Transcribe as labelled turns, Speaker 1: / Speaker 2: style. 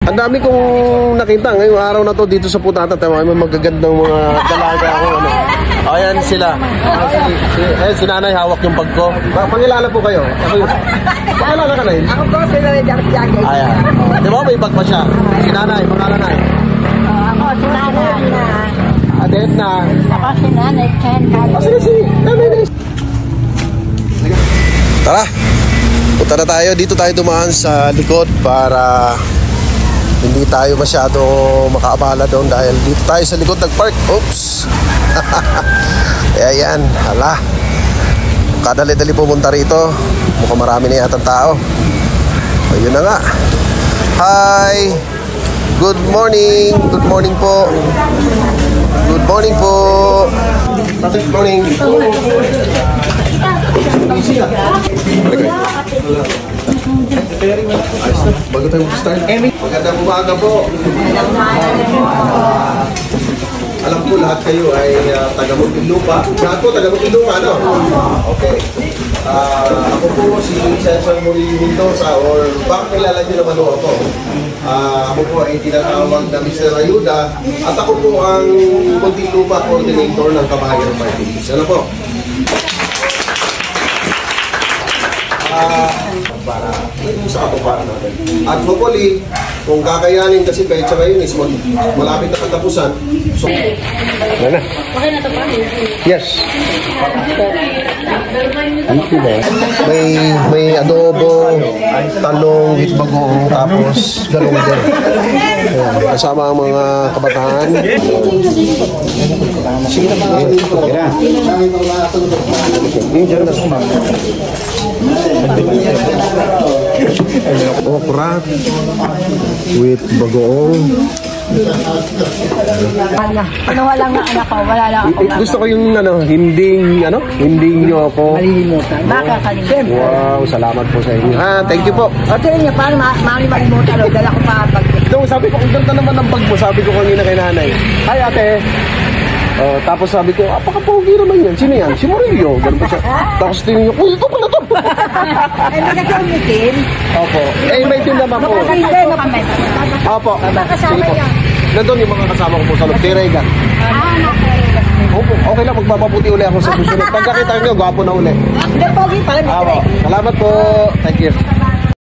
Speaker 1: Ang dami kong nakita ngayong araw na to dito sa Putata. May magagandang mga dalaga ako. Ano. Ayan sila. Si nanay hawak yung bag ko. Pangilala po kayo. Pangilala ka na yun?
Speaker 2: Ako po, pinag-jacket.
Speaker 1: Ayan. Di ba may bag pa siya? Si nanay, pangalan na.
Speaker 2: Ako, si nanay na.
Speaker 1: Adet na.
Speaker 2: Ako, si nanay, Ken.
Speaker 1: Sige. Tara. Punta na tayo. Dito tayo dumaan sa likod para hindi tayo masyado makaabala doon dahil dito tayo sa likod nag-park. Oops. Ayan. Hala. Kadali-dali pumunta rito. Mukhang marami na yata tao. Ayun na nga. Hi. Good morning. Good morning po. Good morning po. Good morning. Bago tayo mag-start. Magandang umaga po. Alam ko lahat kayo ay taga Muntinlupa. Lahat po taga Muntinlupa, no? Okay. Ako po si Cesar Murillo Mendoza or baka kilala niyo naman ako. Ako po ay tinatawag na Mr. Ayuda at ako po ang Muntinlupa Coordinator ng Kabayan Party List. Ano po? Para sa katuparan natin. At hopefully, kung kakayanin kasi petsa ngayon is malapit na katapusan. So, okay na ito pa? Yes. May adobo, talong, with bagoong, tapos galunggong. Kasama ang mga kabataan. Sige na ba? Okra with bagoong.
Speaker 2: Ano walang anak ko, wala lang ako.
Speaker 1: Gusto ko yung hindi nyo ako
Speaker 2: Malilimutan. Baka kalimutan.
Speaker 1: Wow, salamat po sa inyo. Thank you po.
Speaker 2: O tingnan niya, paano malimutan? Dala ko pa pag...
Speaker 1: Sabi ko, ang ganda naman ng bag mo. Sabi ko kanina kay nanay, hi ate. Tapos sabi ko, apaka-pogi naman yan. Sino yan? Si Murillo. Ganun pa siya. Tapos tingin niyo, uy, ito pala to.
Speaker 2: Ay, magkakaumitin?
Speaker 1: Opo. May tin naman po. Opo.
Speaker 2: Kasama yan.
Speaker 1: Nandun yung mga kasama ko po sa loob. Tiregan. Opo. Okay lang, magpapaputi uli ako sa susunod. Pagkakita nyo, gwapo na uli.
Speaker 2: Hindi, pogi pala.
Speaker 1: Salamat po. Thank you.